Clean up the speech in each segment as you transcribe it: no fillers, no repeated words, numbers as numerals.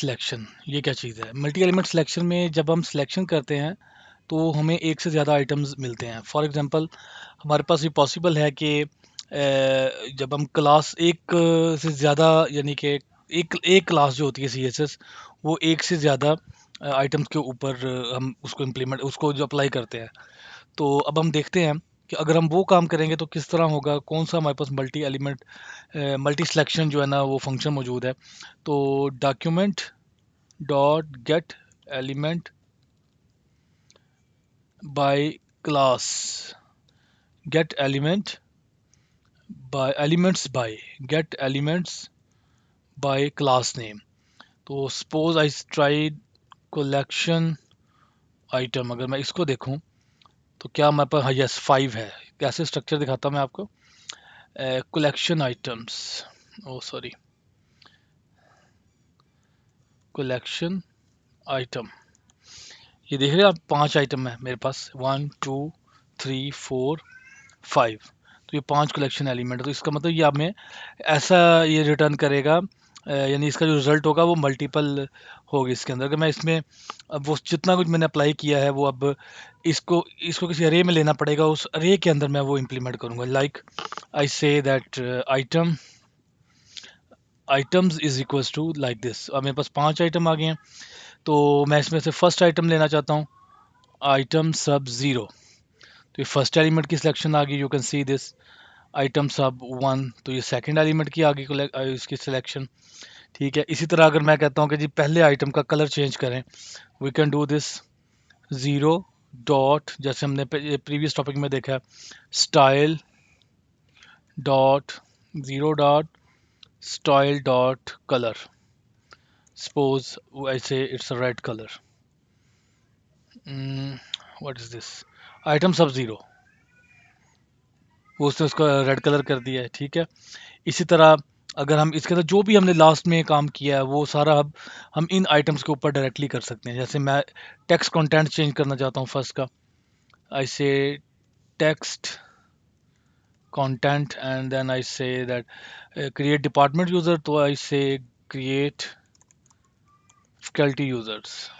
Selection, ये क्या चीज़ है? मल्टी एलिमेंट सिलेक्शन में जब हम सिलेक्शन करते हैं तो हमें एक से ज़्यादा आइटम्स मिलते हैं। फॉर एग्जांपल हमारे पास ये पॉसिबल है कि जब हम क्लास एक से ज़्यादा, यानी कि एक एक क्लास जो होती है सीएसएस, वो एक से ज़्यादा आइटम्स के ऊपर हम उसको इम्प्लीमेंट, उसको जो अप्लाई करते हैं। तो अब हम देखते हैं कि अगर हम वो काम करेंगे तो किस तरह होगा, कौन सा हमारे पास मल्टी एलिमेंट मल्टी सिलेक्शन जो है ना वो फंक्शन मौजूद है। तो document dot get element by class, get element by elements by, get elements by class name. तो suppose I try collection item, अगर मैं इसको देखूं तो क्या हमारे पास, हाँ यस 5 है। कैसे स्ट्रक्चर दिखाता हूं मैं आपको। कलेक्शन आइटम्स, ओ सॉरी, कलेक्शन आइटम, ये देख रहे हैं आप 5 आइटम है मेरे पास, 1 2 3 4 5। तो ये 5 कलेक्शन एलिमेंट है, तो इसका मतलब ये आप में ऐसा ये रिटर्न करेगा, यानी इसका जो रिजल्ट होगा वो मल्टीपल होगी इसके अंदर। अगर मैं इसमें अब वो जितना कुछ मैंने अप्लाई किया है वो अब इसको इसको किसी अरे में लेना पड़ेगा, उस अरे के अंदर मैं वो इम्प्लीमेंट करूंगा। Like I say that item items is equals to like this. अब मेरे पास 5 आइटम आ गए हैं, तो मैं इसमें से फर्स्ट आइटम लेना चाहता हूँ, आइटम सब ज़ीरो। तो ये फर्स्ट एलिमेंट की सिलेक्शन आ गई, you can see this. Item सब 1, तो ये सेकंड एलिमेंट की आ गई इसकी सिलेक्शन। ठीक है, इसी तरह अगर मैं कहता हूँ कि जी पहले आइटम का कलर चेंज करें, we can do this. Zero dot, जैसे हमने प्रीवियस टॉपिक में देखा है, style dot, zero dot style dot colour. Suppose I say it's a red colour. What is this, item sub zero, वो उसने उसका रेड कलर कर दिया है। ठीक है, इसी तरह अगर हम इसके अंदर जो भी हमने लास्ट में काम किया है वो सारा अब हम इन आइटम्स के ऊपर डायरेक्टली कर सकते हैं। जैसे मैं टेक्स्ट कंटेंट चेंज करना चाहता हूँ फर्स्ट का, I say text content and then I say that create department user, तो आई से क्रिएट फैकल्टी यूज़र्स।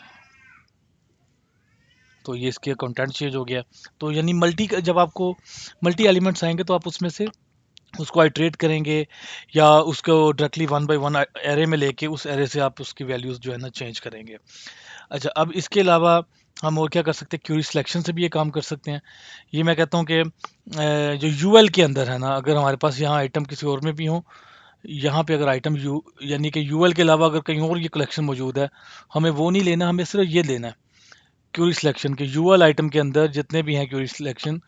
तो ये इसके कंटेंट चेंज हो गया। तो यानी जब आपको मल्टी एलिमेंट्स आएंगे तो आप उसमें से उसको आइट्रेट करेंगे, या उसको directly one by one array में लेके उस एरे से आप उसकी वैल्यूज जो है ना चेंज करेंगे। अच्छा, अब इसके अलावा हम और क्या कर सकते हैं, क्यूरी सिलेक्शन से भी ये काम कर सकते हैं। ये मैं कहता हूँ कि जो यूएल के अंदर है ना, अगर हमारे पास यहाँ आइटम किसी और में भी हो, यहाँ पे अगर आइटम यू यानी कि यूएल के अलावा अगर कहीं और ये कलेक्शन मौजूद है, हमें वो नहीं लेना, हमें सिर्फ ये लेना है क्यूरी सिलेक्शन के यूएल आइटम के अंदर जितने भी हैं क्यूरी सिलेक्शन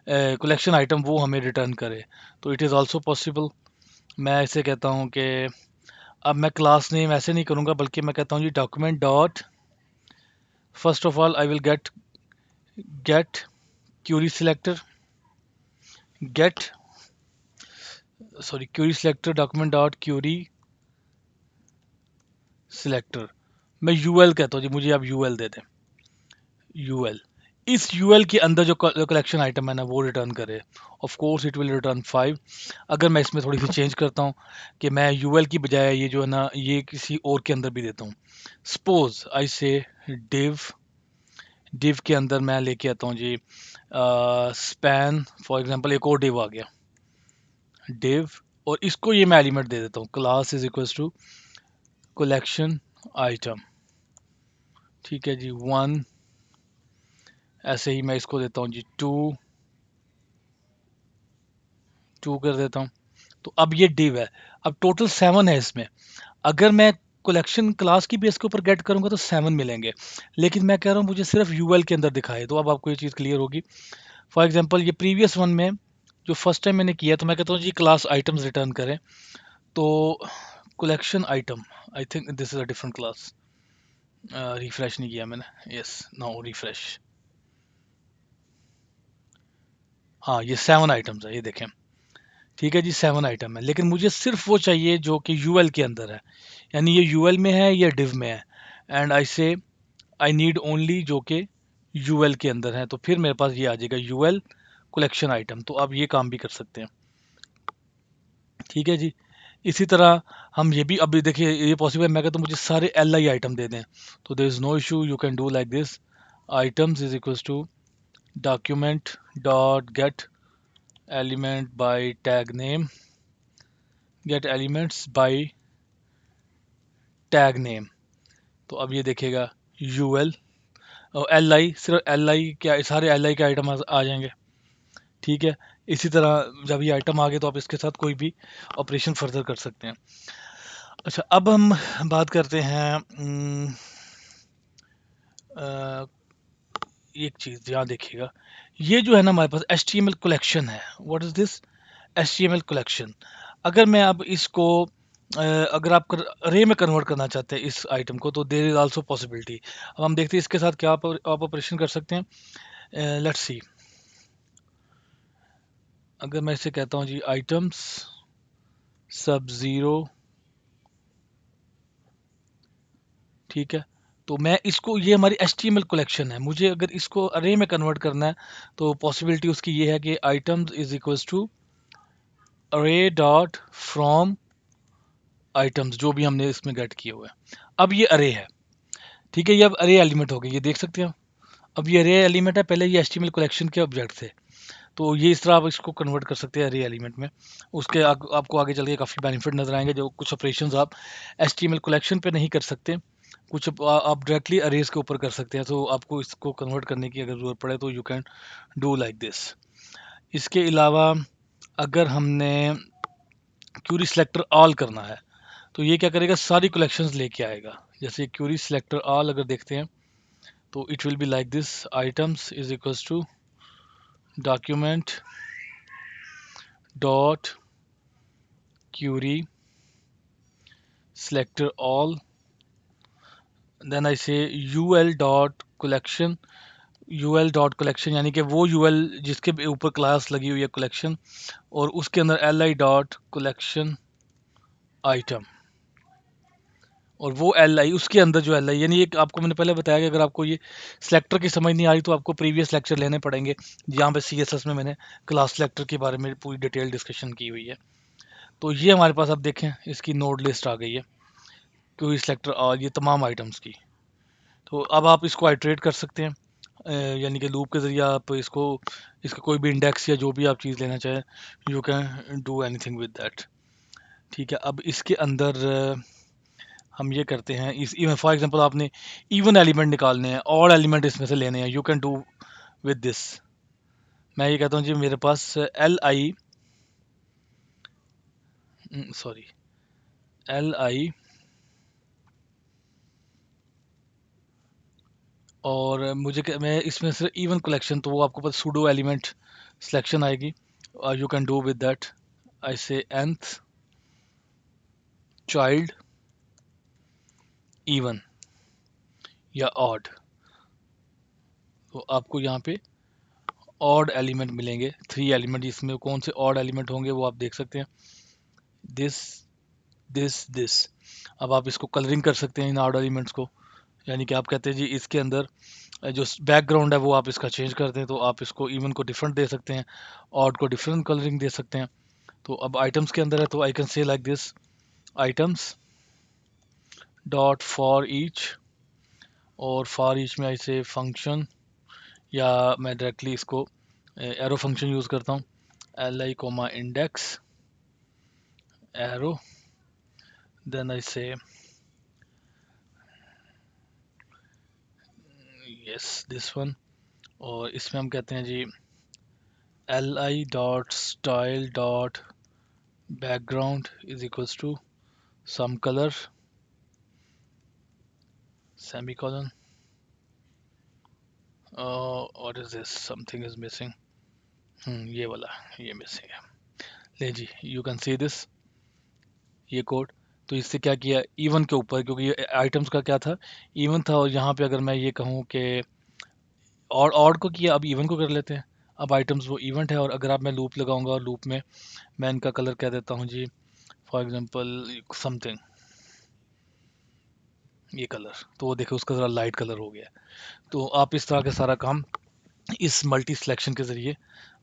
कलेक्शन आइटम, वो हमें रिटर्न करे। तो इट इज़ ऑल्सो पॉसिबल। मैं इसे कहता हूँ कि अब मैं क्लास नेम ऐसे नहीं करूँगा, बल्कि मैं कहता हूँ जी document dot, first of all I will get query selector, get sorry query selector document dot query selector. मैं यूएल कहता हूँ जी, मुझे आप यूएल दे दें, यूएल। इस यूएल के अंदर जो कलेक्शन आइटम है ना वो रिटर्न करे। Of course it will return 5। अगर मैं इसमें थोड़ी सी चेंज करता हूँ कि मैं यूएल की बजाय ये जो है ना ये किसी और के अंदर भी देता हूँ, सपोज आई से डिव, डिव के अंदर मैं लेके आता हूँ जी स्पैन, फॉर एग्जांपल एक और डिव आ गया डिव, और इसको ये मैं एलिमेंट दे देता हूँ, class is equals to collection item. ठीक है जी, 1, ऐसे ही मैं इसको देता हूँ जी 2, 2 कर देता हूँ। तो अब ये डिव है, अब टोटल 7 है इसमें। अगर मैं कलेक्शन क्लास की बेस के ऊपर गेट करूंगा तो 7 मिलेंगे, लेकिन मैं कह रहा हूँ मुझे सिर्फ यूएल के अंदर दिखाए, तो अब आपको ये चीज़ क्लियर होगी। फॉर एग्जांपल ये प्रीवियस वन में जो फर्स्ट टाइम मैंने किया, तो मैं कहता हूँ जी क्लास आइटम्स रिटर्न करें, तो collection item, I think this is a different class. Refresh नहीं किया मैंने, यस नाउ रिफ्रेश। हाँ ये 7 आइटम्स है, ये देखें। ठीक है जी, 7 आइटम है, लेकिन मुझे सिर्फ वो चाहिए जो कि यूएल के अंदर है, यानी ये यूएल में है या डिव में है। एंड आई से आई नीड ओनली जो कि यूएल के अंदर है, तो फिर मेरे पास ये आ जाएगा यूएल कलेक्शन आइटम। तो आप ये काम भी कर सकते हैं। ठीक है जी, इसी तरह हम ये भी अभी देखिए ये पॉसिबल है, मैं कहता हूँ मुझे सारे एल आई आइटम दे दें, तो there is no issue, you can do like this, items is equals to document dot get element by tag name, get elements by tag name. तो अब ये देखेगा यू एल और एल आई, सिर्फ L आई क्या सारे एल आई के item आ जाएंगे। ठीक है, इसी तरह जब ये आइटम आ गए तो आप इसके साथ कोई भी ऑपरेशन फर्दर कर सकते हैं। अच्छा, अब हम बात करते हैं एक चीज़ यहाँ देखिएगा, ये जो है ना हमारे पास H T M L collection है। What is this H T M L collection? अगर मैं अब इसको अगर आप अरे में कन्वर्ट करना चाहते हैं इस आइटम को, तो देर इज आल्सो पॉसिबिलिटी। अब हम देखते हैं इसके साथ क्या आप ऑपरेशन कर सकते हैं। लेट्स सी, अगर मैं इसे कहता हूँ जी आइटम्स सब ज़ीरो, ठीक है, तो मैं इसको, ये हमारी H T M L collection है, मुझे अगर इसको अरे में कन्वर्ट करना है तो पॉसिबिलिटी उसकी ये है कि आइटम्स इज इक्वल्स टू अरे डॉट फ्रॉम आइटम्स, जो भी हमने इसमें गेट किए हुए हैं। अब ये अरे है, ठीक है, ये अब अरे एलिमेंट हो गए, ये देख सकते हैं। अब ये अरे एलिमेंट है, पहले ये एचटीएमएल कलेक्शन के ऑब्जेक्ट थे, तो ये इस तरह आप इसको कन्वर्ट कर सकते हैं अरे एलिमेंट में। उसके आपको आगे चल के काफ़ी बेनिफिट नजर आएंगे, जो कुछ ऑपरेशंस आप एचटीएमएल कलेक्शन पे नहीं कर सकते, कुछ आप डायरेक्टली अरेज के ऊपर कर सकते हैं। तो आपको इसको कन्वर्ट करने की अगर ज़रूरत पड़े तो you can do like this. इसके अलावा अगर हमने क्यूरी सेलेक्टर ऑल करना है, तो ये क्या करेगा, सारी कलेक्शंस लेके आएगा। जैसे क्यूरी सेलेक्टर ऑल अगर देखते हैं तो it will be like this, items is equals to document dot query selector all, then I say ul dot collection, ul dot collection यानी कि वो ul जिसके ऊपर क्लास लगी हुई है collection, और उसके अंदर li dot collection item, और वो एल आई उसके अंदर जो एल आई, यानी एक आपको मैंने पहले बताया कि अगर आपको ये सिलेक्टर की समझ नहीं आ रही तो आपको प्रीवियस लेक्चर लेने पड़ेंगे, जहाँ पे सी एस एस में मैंने क्लास सेलेक्टर के बारे में पूरी डिटेल डिस्कशन की हुई है। तो ये हमारे पास अब देखें इसकी नोड लिस्ट आ गई है, क्योंकि सिलेक्टर और ये तमाम आइटम्स की। तो अब आप इसको आइट्रेट कर सकते हैं, यानी कि लूप के ज़रिए आप इसको, इसका कोई भी इंडेक्स या जो भी आप चीज़ लेना चाहें, you can do anything with that. ठीक है, अब इसके अंदर हम ये करते हैं, इस फॉर एग्जांपल आपने इवन एलिमेंट निकालने हैं, ऑड एलिमेंट इसमें से लेने हैं, you can do with this. मैं ये कहता हूँ जी मेरे पास L I, sorry L I, और मैं इसमें से इवन कलेक्शन, तो वो आपको पता सूडो एलिमेंट सिलेक्शन आएगी, you can do with that. I say nth child even या ऑड, तो आपको यहाँ पे ऑड एलिमेंट मिलेंगे, 3 एलिमेंट। इसमें कौन से ऑड एलिमेंट होंगे वो आप देख सकते हैं, दिस दिस। अब आप इसको कलरिंग कर सकते हैं इन ऑड एलिमेंट्स को, यानी कि आप कहते हैं जी इसके अंदर जो बैकग्राउंड है वो आप इसका चेंज करते हैं, तो आप इसको इवन को डिफरेंट दे सकते हैं, ऑड को डिफरेंट कलरिंग दे सकते हैं। तो अब आइटम्स के अंदर है तो I can say like this, items dot for each, और फॉर ईच में आई से फंक्शन, या मैं डायरेक्टली इसको एरो फंक्शन यूज़ करता हूँ, L I comma index arrow, then I say yes this one, और इसमें हम कहते हैं जी L I dot style dot background is equals to some colour semicolon, what is this, something is missing, ये वाला, ये मिसिंग है। ले जी, यू कैन सी दिस, ये कोड। तो इससे क्या किया, इवन के ऊपर, क्योंकि ये आइटम्स का क्या था, इवन था, और यहाँ पे अगर मैं ये कहूँ कि और ऑड को किया, अब इवन को कर लेते हैं। अब आइटम्स वो इवेंट है, और अगर आप मैं लूप लगाऊंगा, और लूप में मैं इनका कलर कह देता हूँ जी, फॉर एग्जांपल समथिंग, ये कलर, तो वो देखो उसका ज़रा लाइट कलर हो गया। तो आप इस तरह का सारा काम इस मल्टी सिलेक्शन के ज़रिए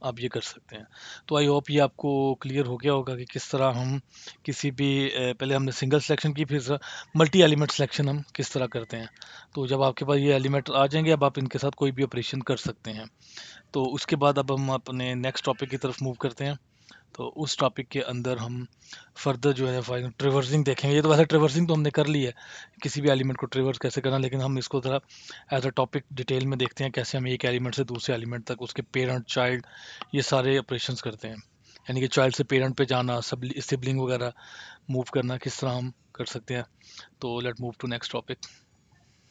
आप ये कर सकते हैं। तो आई होप ये आपको क्लियर हो गया होगा कि किस तरह हम किसी भी पहले हमने सिंगल सिलेक्शन की, फिर मल्टी एलिमेंट सिलेक्शन हम किस तरह करते हैं। तो जब आपके पास ये एलिमेंट आ जाएंगे, अब आप इनके साथ कोई भी ऑपरेशन कर सकते हैं। तो उसके बाद अब हम अपने नेक्स्ट टॉपिक की तरफ मूव करते हैं। तो उस टॉपिक के अंदर हम फर्दर जो है ट्रिवर्सिंग देखेंगे। ये तो वैसे ट्रिवर्सिंग तो हमने कर ली है, किसी भी एलिमेंट को ट्रिवर्स कैसे करना, लेकिन हम इसको ज़रा एज अ टॉपिक डिटेल में देखते हैं कैसे हम एक एलिमेंट से दूसरे एलिमेंट तक उसके पेरेंट चाइल्ड ये सारे ऑपरेशंस करते हैं। यानी कि चाइल्ड से पेरेंट पे जाना, सिबलिंग वगैरह मूव करना, किस तरह हम कर सकते हैं। तो let move to next topic.